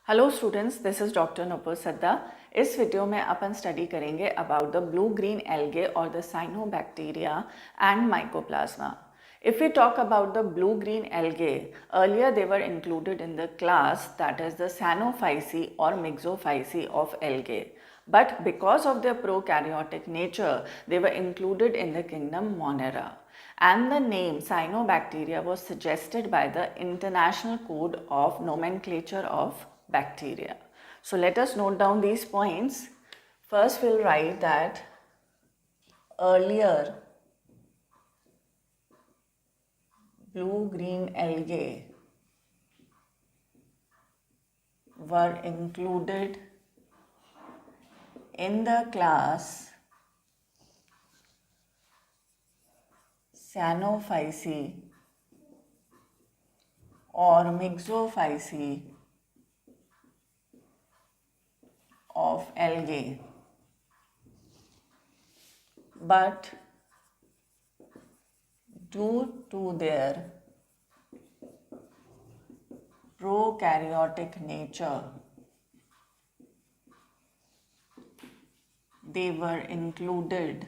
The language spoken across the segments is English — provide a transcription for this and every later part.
Hello students, this is doctor Nupur Sadda. इस video में अपन स्टडी करेंगे about the blue green algae और the cyanobacteria and mycoplasma. If we talk about the blue green algae, earlier they were included in the class that is the Cyanophyceae or Mixophyceae of algae. But because of their prokaryotic nature, they were included in the kingdom Monera. And the name cyanobacteria was suggested by the International Code of Nomenclature of Bacteria. So let us note down these points. First we'll write that earlier blue-green algae were included in the class Cyanophyceae or Mixophyceae of algae, but due to their prokaryotic nature, they were included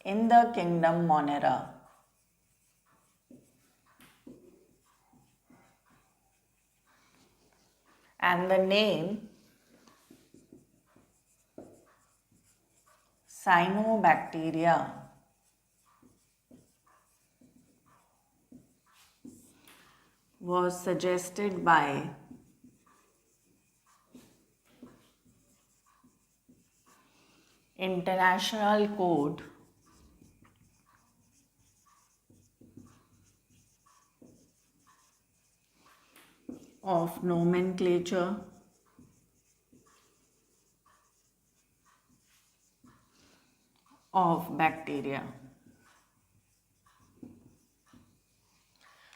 in the kingdom Monera. And the name Cyanobacteria was suggested by International Code of Nomenclature of Bacteria.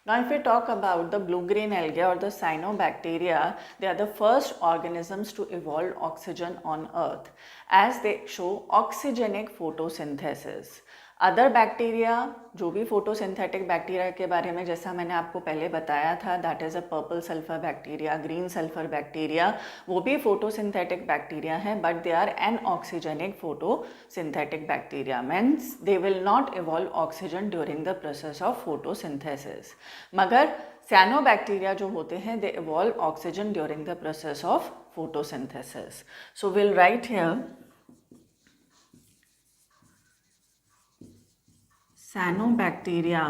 Now if we talk about the blue-green algae or the cyanobacteria, they are the first organisms to evolve oxygen on earth as they show oxygenic photosynthesis. Other bacteria, जो भी photosynthetic bacteria के बारे में जैसा मैंने आपको पहले बताया था, that is a purple sulphur bacteria, green sulphur bacteria, वो भी फोटोसिंथेटिक बैक्टीरिया हैं, but they are anoxygenic photosynthetic bacteria, means they will not evolve oxygen during the process of photosynthesis. मगर साइनोबैक्टीरिया जो होते हैं, they evolve oxygen during the process of photosynthesis. So will write here Cyanobacteria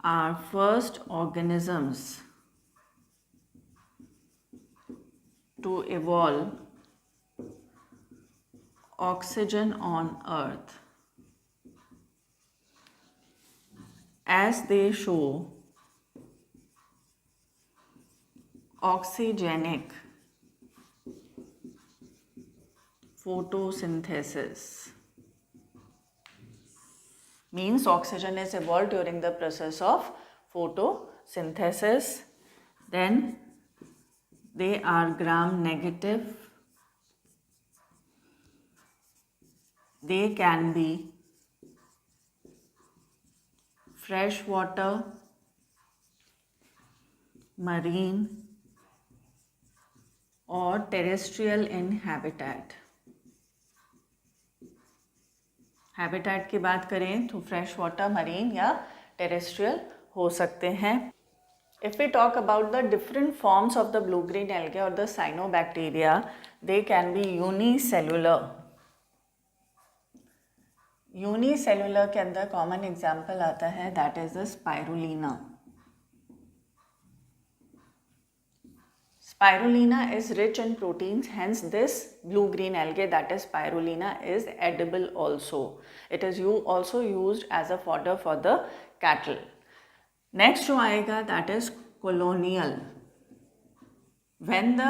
are first organisms to evolve oxygen on earth as they show oxygenic photosynthesis. Means oxygen is evolved during the process of photosynthesis. Then they are gram negative. They can be freshwater, marine or terrestrial in habitat. Habitat की बात करें तो fresh water, marine या terrestrial हो सकते हैं. If we talk about the different forms of the blue green algae और the cyanobacteria, they can be unicellular. Unicellular के अंदर कॉमन एग्जाम्पल आता है, that is the spirulina. Spirulina is rich in proteins, hence this blue-green algae, that is spirulina, is edible also. It is also used as a fodder for the cattle. Next जो आएगा, that is colonial. When the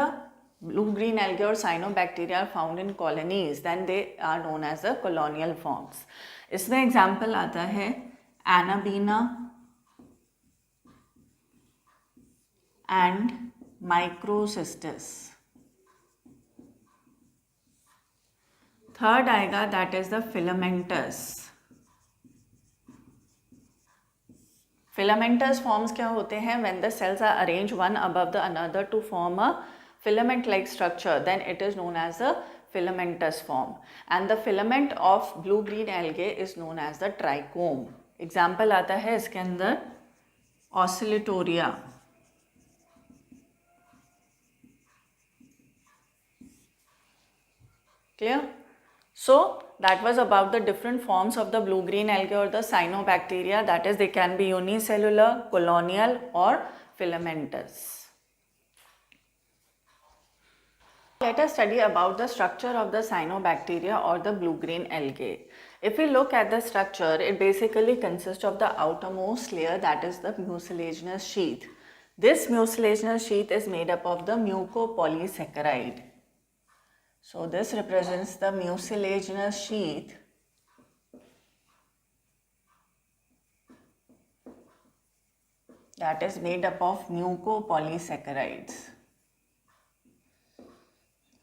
blue-green algae or cyanobacteria are found in colonies, then they are known as the colonial forms. इसमें example आता है Anabaena and Microcystis. Third आएगा, that is the filamentous. Filamentous forms क्या होते हैं? When the cells are arranged one above the another to form a filament-like structure, then it is known as a filamentous form. And the filament of blue-green algae is known as the trichome. Example आता है इसके अंदर Oscillatoria. Clear? So that was about the different forms of the blue-green algae or the cyanobacteria. That is, they can be unicellular, colonial or filamentous. Let us study about the structure of the cyanobacteria or the blue-green algae. If we look at the structure, it basically consists of the outermost layer, that is the mucilaginous sheath. This mucilaginous sheath is made up of the mucopolysaccharide. So this represents the mucilaginous sheath that is made up of mucopolysaccharides,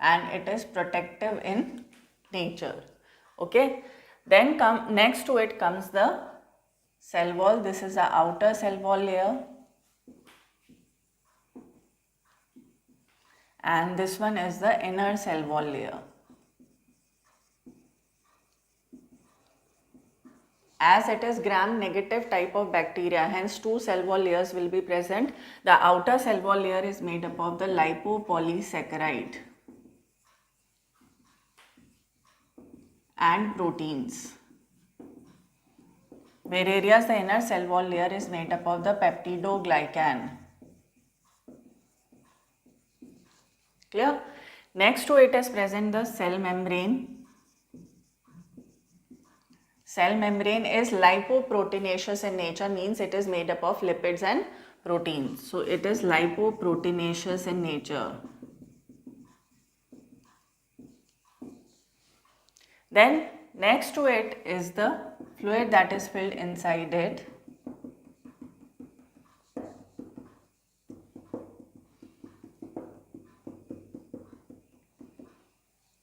and it is protective in nature. Okay, then next to it comes the cell wall. This is the outer cell wall layer, and this one is the inner cell wall layer. As it is gram-negative type of bacteria, hence two cell wall layers will be present. The outer cell wall layer is made up of the lipopolysaccharide and proteins, whereas the inner cell wall layer is made up of the peptidoglycan. Clear? Next to it is present the cell membrane. Cell membrane is lipoproteinaceous in nature, means it is made up of lipids and proteins. So it is lipoproteinaceous in nature. Then next to it is the fluid that is filled inside it.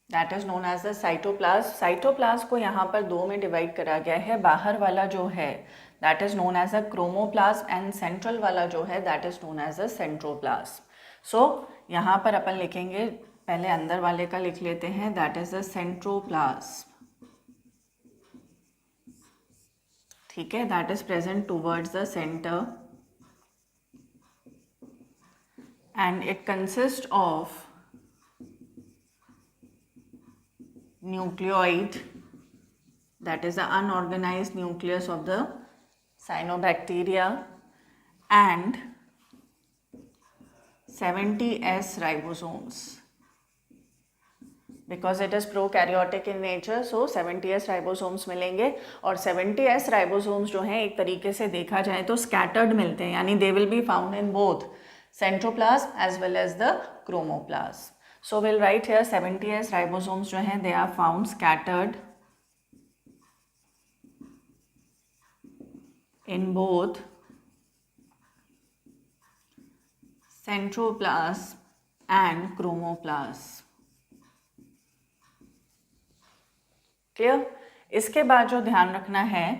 That is known as the cytoplasm. Cytoplasm को यहाँ पर दो में divide करा गया है. बाहर वाला जो है that is known as a chromoplast and central वाला जो है that is known as a centroplasm. So यहाँ पर अपन लिखेंगे, पहले अंदर वाले का लिख लेते हैं, that is the centroplasm. ठीक है, that is present towards the center and it consists of nucleoid, that is the unorganized nucleus of the cyanobacteria, and 70S ribosomes. Because it is prokaryotic in nature, so 70S ribosomes मिलेंगे. और 70S ribosomes जो हैं एक तरीके से देखा जाए तो scattered मिलते हैं, यानी they will be found in both centroplasm as well as the chromoplasm. So we'll write here 70S ribosomes जो हैं they are found scattered in both centroplasm and chromoplasm. Clear? इसके बाद जो ध्यान रखना है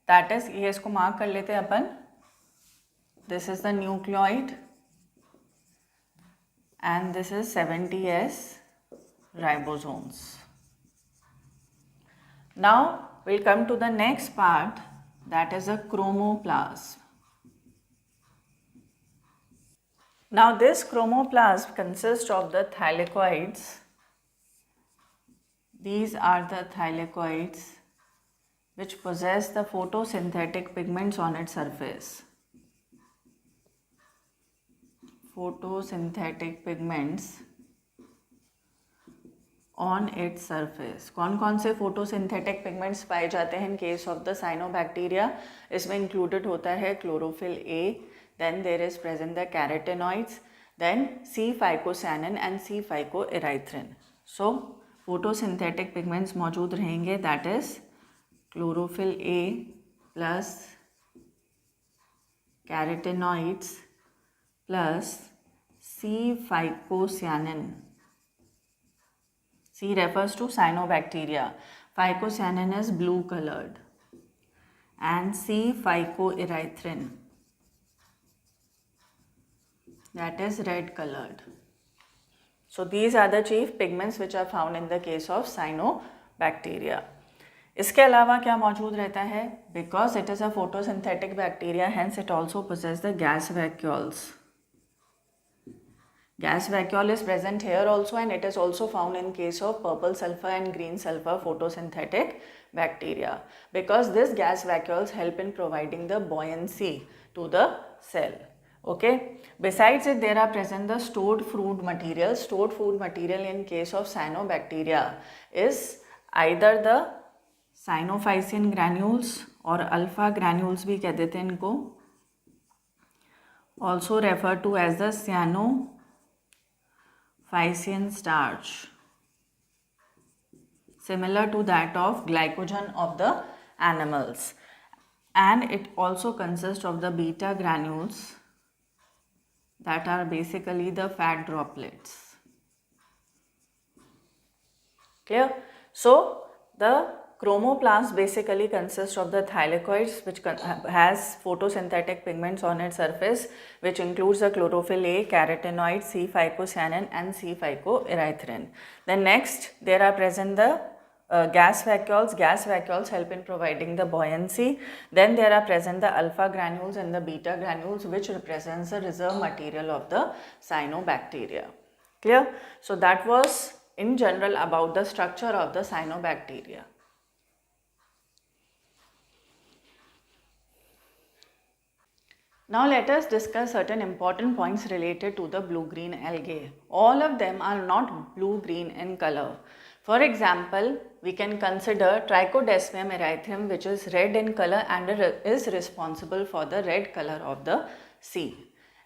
दैट इज, ये इसको मार्क कर लेते हैं अपन, this is the nucleoid and this is 70S ribosomes. Now we'll come to the next part, that is a chromoplasm. Now this chromoplasm consists of the thylakoids. These are the thylakoids which possess the photosynthetic pigments on its surface. Photosynthetic pigments on its surface. कौन कौन से photosynthetic pigments पाए जाते हैं in case of the cyanobacteria? इसमें included होता है chlorophyll A, then there is present the carotenoids, then C-phycocyanin and C-phycoerythrin. So photosynthetic pigments मौजूद रहेंगे, that is chlorophyll A plus carotenoids plus C-phycocyanin. C refers to cyanobacteria. Phycocyanin is blue colored and C-phycoerythrin that is red colored. So these are the chief pigments which are found in the case of cyanobacteria. इसके अलावा क्या मौजूद रहता है? Because it is a photosynthetic bacteria, hence it also possesses the gas vacuoles. Gas vacuole is present here also, and it is also found in case of purple sulfur and green sulfur photosynthetic bacteria, because this gas vacuoles help in providing the buoyancy to the cell. Okay, besides it there are present the stored food material. Stored food material in case of cyanobacteria is either the cyanophycin granules और alpha granules भी कह देते हैं इनको, also referred to as the cyanophycin starch, similar to that of glycogen of the animals, and it also consists of the beta granules that are basically the fat droplets. Clear? So the chromoplast basically consists of the thylakoids, which has photosynthetic pigments on its surface, which includes the chlorophyll A, carotenoid, C-phycocyanin and C-phycoerythrin. Then next there are present the gas vacuoles. Gas vacuoles help in providing the buoyancy. Then there are present the alpha granules and the beta granules, which represents the reserve material of the cyanobacteria. Clear? So that was in general about the structure of the cyanobacteria. Now let us discuss certain important points related to the blue-green algae. All of them are not blue-green in color. For example, we can consider Trichodesmium erythrem, which is red in color and is responsible for the red color of the sea.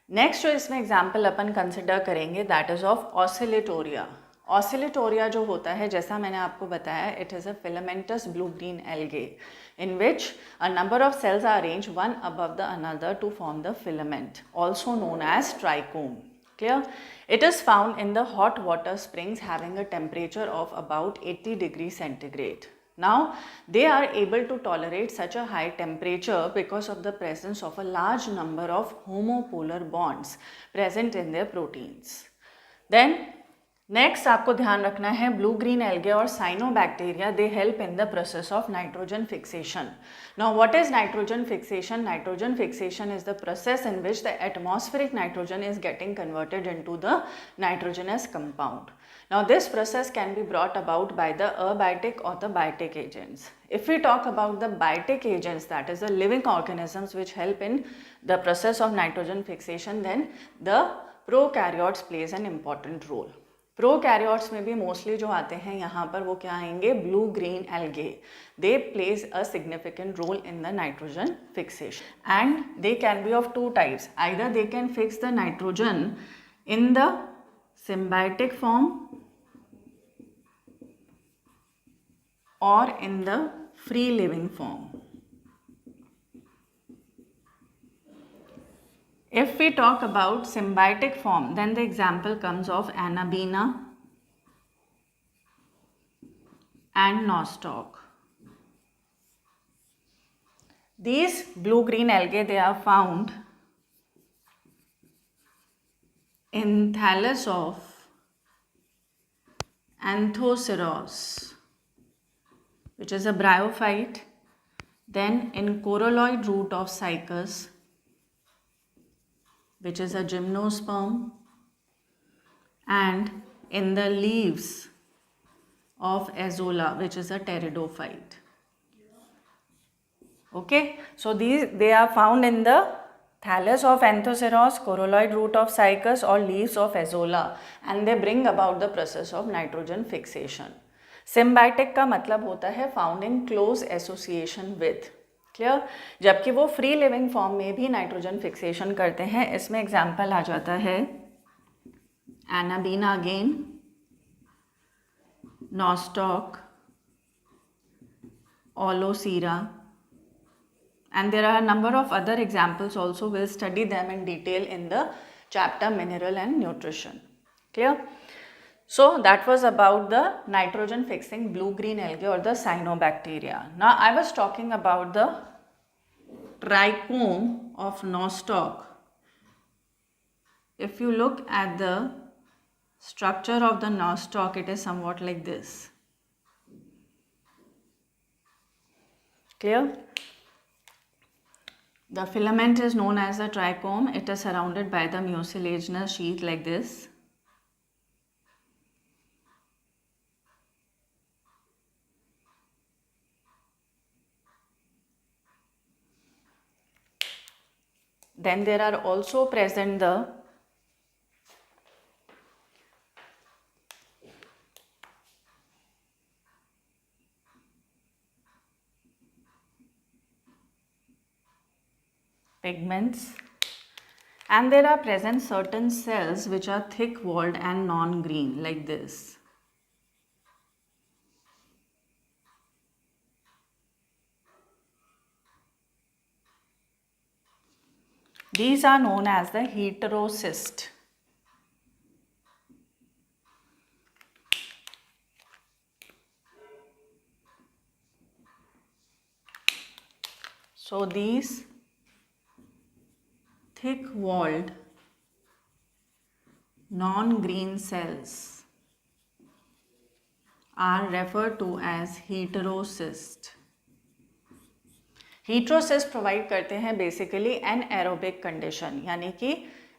Next जो इसमें example अपन consider करेंगे, that is of Oscillatoria. Oscillatoria जो होता है, जैसा मैंने आपको बताया, it is a filamentous blue-green algae in which a number of cells are arranged one above the another to form the filament, also known as trichome. Clear? It is found in the hot water springs having a temperature of about 80 degrees centigrade. Now, they are able to tolerate such a high temperature because of the presence of a large number of homopolar bonds present in their proteins. Then, next आपको ध्यान रखना है blue green algae और cyanobacteria, they help in the process of nitrogen fixation. Now what is nitrogen fixation? Nitrogen fixation is the process in which the atmospheric nitrogen is getting converted into the nitrogenous compound. Now this process can be brought about by the abiotic or the biotic agents. If we talk about the biotic agents, that is the living organisms which help in the process of nitrogen fixation, then the prokaryotes plays an important role. Prokaryotes में भी mostly जो आते हैं यहाँ पर वो क्या आएंगे? Blue green algae. They plays a significant role in the nitrogen fixation and they can be of two types. Either they can fix the nitrogen in the symbiotic form or in the free living form. If we talk about symbiotic form, then the example comes of Anabaena and Nostoc. These blue-green algae, they are found in thallus of Anthoceros, which is a bryophyte, then in coralloid root of Cycas, which is a gymnosperm, and in the leaves of Azolla, which is a pteridophyte. Okay, so they are found in the thallus of Anthoceros, coralloid root of Cycas or leaves of Azolla, and they bring about the process of nitrogen fixation. Symbiotic का मतलब होता है found in close association with. Clear? जबकि वो free living form में भी nitrogen fixation करते हैं. इसमें एग्जाम्पल आ जाता है anabaena again, nostoc, aulosira, and there are a number of other examples also. We'll study them in detail in the chapter mineral and nutrition. Clear? So that was about the nitrogen fixing blue green algae or the cyanobacteria. Now I was talking about the trichome of Nostoc if you look at the structure of the nostoc, it is somewhat like this. Clear? The filament is known as the trichome. It is surrounded by the mucilaginous sheath like this. Then there are also present the pigments, and there are present certain cells which are thick walled and non-green like this. These are known as the heterocyst. So these thick walled non-green cells are referred to as heterocyst. Heterocyst provide करते हैं basically anaerobic condition, यानी कि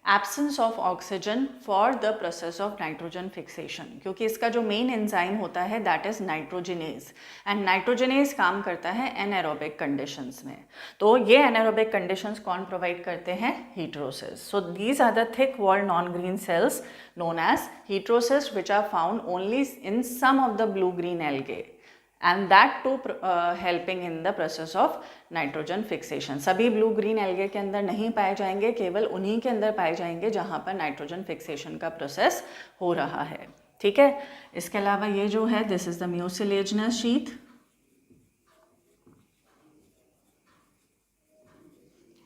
absence of oxygen for the process of nitrogen fixation, क्योंकि इसका जो main enzyme होता है that is nitrogenase, and nitrogenase काम करता है एनएरोबिक कंडीशंस में. तो ये एनएरोबिक कंडीशंस कौन प्रोवाइड करते हैं? heterocysts. So these are the thick walled non-green cells known as heterocysts which are found only in some of the blue-green algae. And that too helping in the process of nitrogen fixation. सभी blue green algae के अंदर नहीं पाए जाएंगे, केवल उन्हीं के अंदर पाए जाएंगे जहाँ पर नाइट्रोजन फिक्सेशन का प्रोसेस हो रहा है. ठीक है. इसके अलावा ये जो है this is the mucilaginous sheath,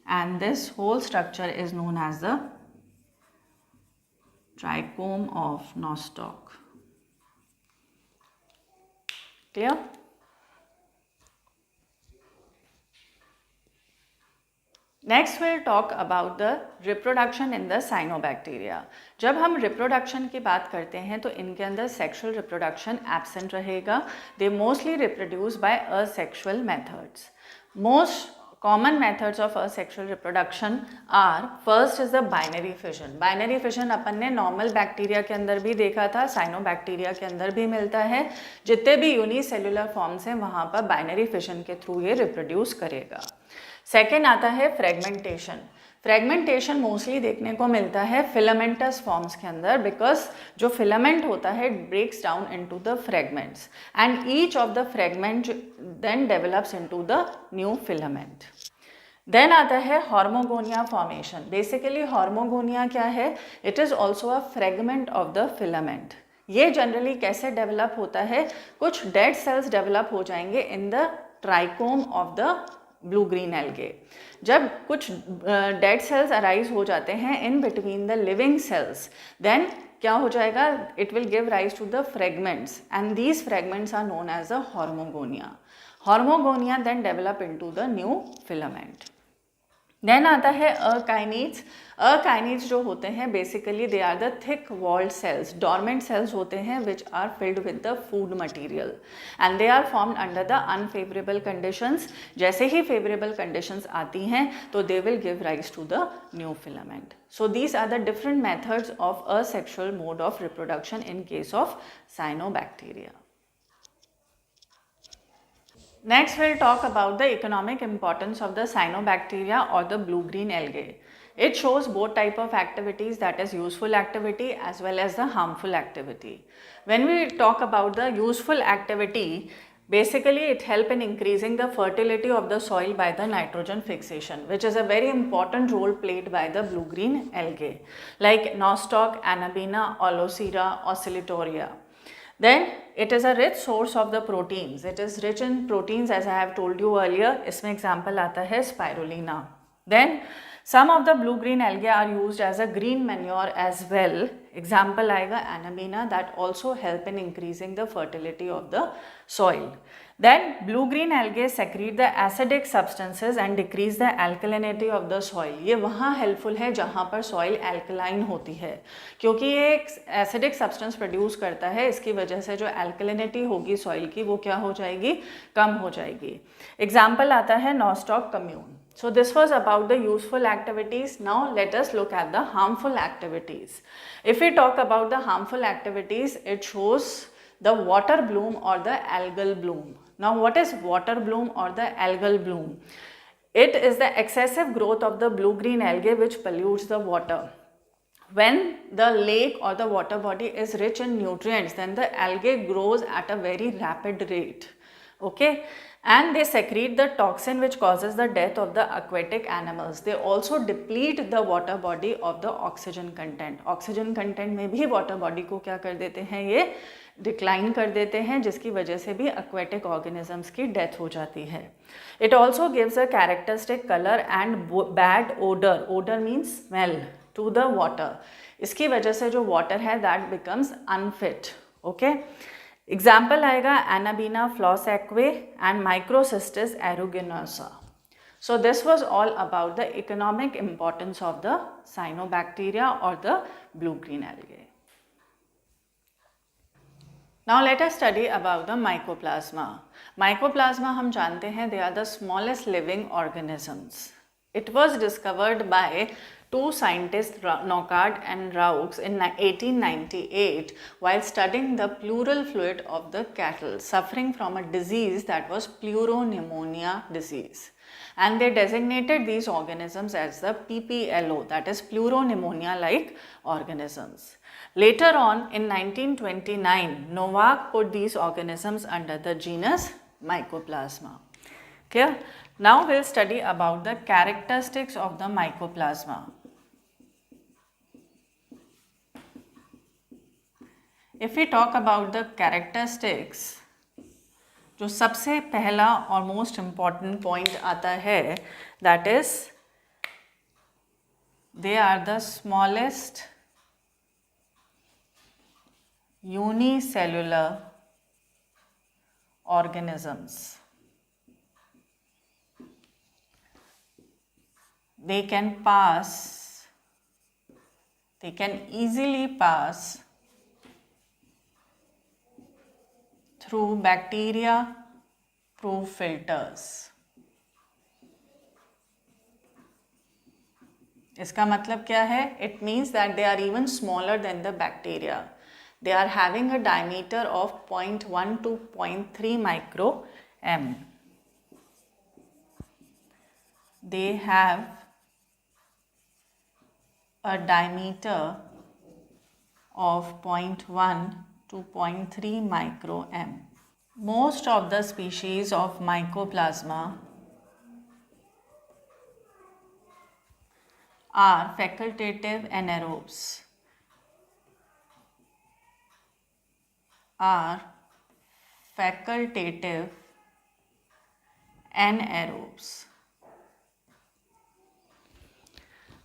and this whole structure is known as the trichome of nostoc. Clear? Next we'll talk about the reproduction in the cyanobacteria. जब हम reproduction की बात करते हैं तो इनके अंदर sexual reproduction absent रहेगा. They mostly reproduce by asexual methods. Most common methods of asexual reproduction are, first is the binary fission. Binary fission अपन ने normal bacteria के अंदर भी देखा था, cyanobacteria के अंदर भी मिलता है. जितने भी unicellular forms हैं वहाँ पर binary fission के through ये reproduce करेगा. Second आता है fragmentation. फ्रेगमेंटेशन मोस्टली देखने को मिलता है फिलामेंटस फॉर्म्स के अंदर, बिकॉज जो फिलामेंट होता है it breaks down into the fragments and each of the fragment then develops into the new filament. Then आता है हार्मोगोनिया फॉर्मेशन. बेसिकली हार्मोगोनिया क्या है? It is also a fragment of the filament. ये generally कैसे develop होता है? कुछ dead cells develop हो जाएंगे in the trichome of the blue green algae. जब कुछ डेड सेल्स अराइज हो जाते हैं in between the living cells, then क्या हो जाएगा? It will give rise to the fragments and these fragments are known as the hormogonia. Hormogonia then develop into the new filament. Then आता है akinetes. Akinetes जो होते हैं basically they are the thick walled cells, dormant cells होते हैं which are filled with the food material and they are formed under the unfavourable conditions. जैसे ही favourable conditions आती हैं तो they will give rise to the new filament. So these are the different methods of asexual mode of reproduction in case of cyanobacteria. Next we'll talk about the economic importance of the cyanobacteria or the blue-green algae. It shows both type of activities, that is useful activity as well as the harmful activity. When we talk about the useful activity, basically it helps in increasing the fertility of the soil by the nitrogen fixation, which is a very important role played by the blue-green algae like nostoc, Anabaena, Olosira, Oscillatoria. Then it is a rich source of the proteins. It is rich in proteins as I have told you earlier. इसमें example आता है spirulina. Then some of the blue-green algae are used as a green manure as well. Example आएगा Anabaena, that also help in increasing the fertility of the soil. Then blue-green algae secrete the acidic substances and decrease the alkalinity of the soil. ये वहाँ helpful है जहाँ पर soil alkaline होती है, क्योंकि ये एक acidic substance produce करता है, इसकी वजह से जो alkalinity होगी soil की वो क्या हो जाएगी, कम हो जाएगी. Example आता है Nostoc commune. So this was about the useful activities. Now let us look at the harmful activities. If we talk about the harmful activities, it shows the water bloom or the algal bloom. Now what is water bloom or the algal bloom? It is the excessive growth of the blue-green algae which pollutes the water. When the lake or the water body is rich in nutrients, then the algae grows at a very rapid rate. Okay, and they secrete the toxin which causes the death of the aquatic animals. They also deplete the water body of the oxygen content. Oxygen content में भी water body को क्या कर देते हैं, ये decline कर देते हैं, जिसकी वजह से भी aquatic organisms की डेथ हो जाती है. It also gives a characteristic color and bad odor. Odor means smell to the water. इसकी वजह से जो water है that becomes unfit. Okay. Example आएगा Anabaena flossacque and Microcystis aeruginosa. So this was all about the economic importance of the cyanobacteria or the blue-green algae. Now let us study about the mycoplasma. Mycoplasma हम जानते हैं they are the smallest living organisms. It was discovered by two scientists, Knockaert and Raux, in 1898 while studying the pleural fluid of the cattle suffering from a disease that was pleuropneumonia disease. And they designated these organisms as the PPLO, that is pleuropneumonia-like organisms. Later on in 1929, Novak put these organisms under the genus Mycoplasma. Clear? Now we'll study about the characteristics of the mycoplasma. If we talk about the characteristics, जो सबसे पहला और most important point आता है, that is they are the smallest unicellular organisms. They can easily pass through bacteria-proof filters. इसका मतलब क्या है? It means that they are even smaller than the bacteria. They are having a diameter of 0.1 to 0.3 micro-m. They have a diameter of 0.1 to 0.3 micro-m. Most of the species of mycoplasma are facultative anaerobes.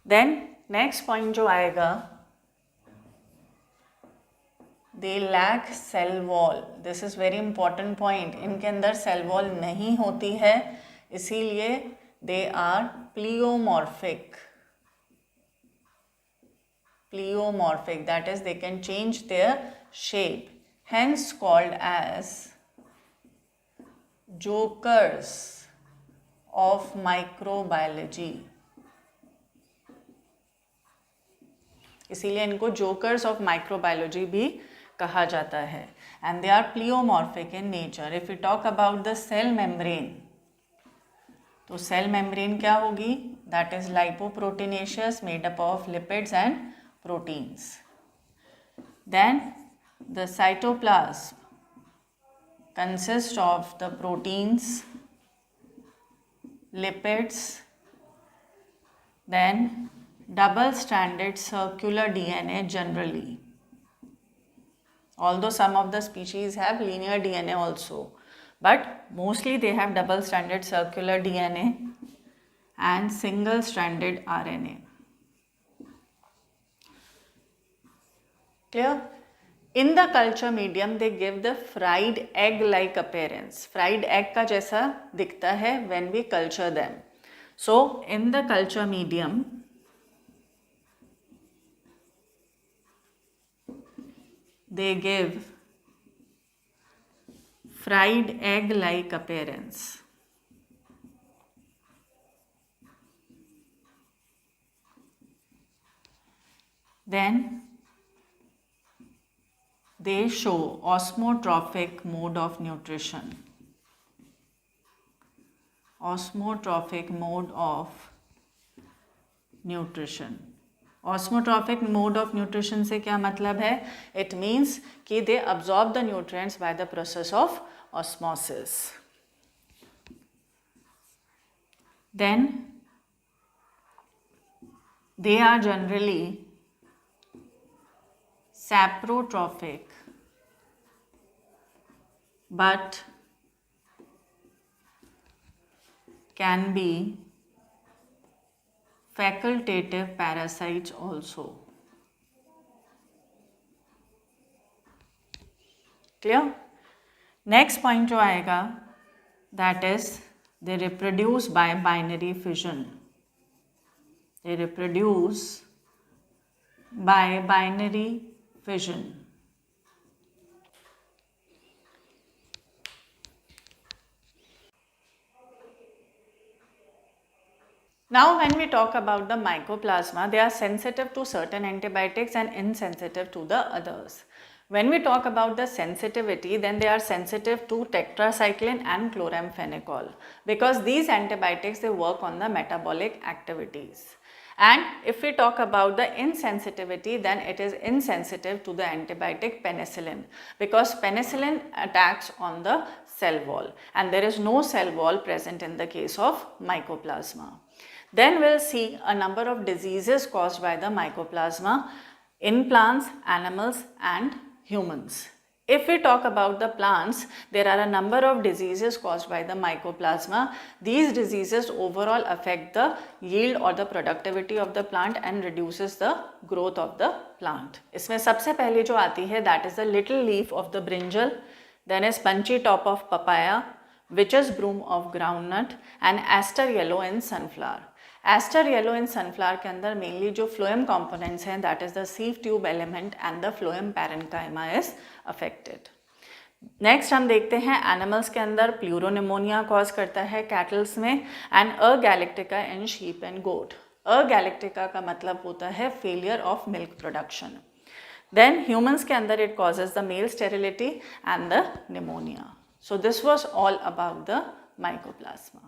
Then next point जो आएगा, they lack cell wall. This is very important point. इनके अंदर cell wall नहीं होती है, इसीलिए they are pleomorphic. That is, they can change their shape, hence called as jokers of microbiology. इसीलिए इनको jokers of microbiology भी कहा जाता है. And they are pleomorphic in nature. If we talk about the cell membrane, तो cell membrane क्या होगी? That is lipoproteinaceous, made up of lipids and proteins. Then the cytoplasm consists of the proteins, lipids, then double-stranded circular DNA generally. Although some of the species have linear DNA also, but mostly they have double-stranded circular DNA and single-stranded RNA. Clear? In the culture medium they give the fried egg like appearance. Fried egg का जैसा दिखता है when we culture them. So in the culture medium they give fried egg like appearance. Then they show osmotrophic mode of nutrition. Osmotrophic mode of nutrition. Osmotrophic mode of nutrition से क्या मतलब है? It means कि they absorb the nutrients by the process of osmosis. Then they are generally saprotrophic, but can be facultative parasites also. Clear? Next point जो आएगा that is they reproduce by binary fission. They reproduce by binary fission. Now when we talk about the mycoplasma, they are sensitive to certain antibiotics and insensitive to the others. When we talk about the sensitivity, then they are sensitive to tetracycline and chloramphenicol because these antibiotics, they work on the metabolic activities. And if we talk about the insensitivity, then it is insensitive to the antibiotic penicillin because penicillin attacks on the cell wall and there is no cell wall present in the case of mycoplasma. Then we'll see a number of diseases caused by the mycoplasma in plants, animals and humans. If we talk about the plants, there are a number of diseases caused by the mycoplasma. These diseases overall affect the yield or the productivity of the plant and reduces the growth of the plant. इसमें सबसे पहले जो आती है that is the little leaf of the brinjal, then is punchy top of papaya, witch's broom of groundnut and aster yellow in sunflower. Aster yellow in sunflower के अंदर mainly जो phloem components हैं that is the sieve tube element and the phloem parenchyma is affected. Next हम देखते हैं animals के अंदर pleuropneumonia cause करता है कैटल्स में and agalactia in sheep and goat. Agalactia का मतलब होता है failure of milk production. Then humans के अंदर it causes the male sterility and the pneumonia. So this was all about the mycoplasma.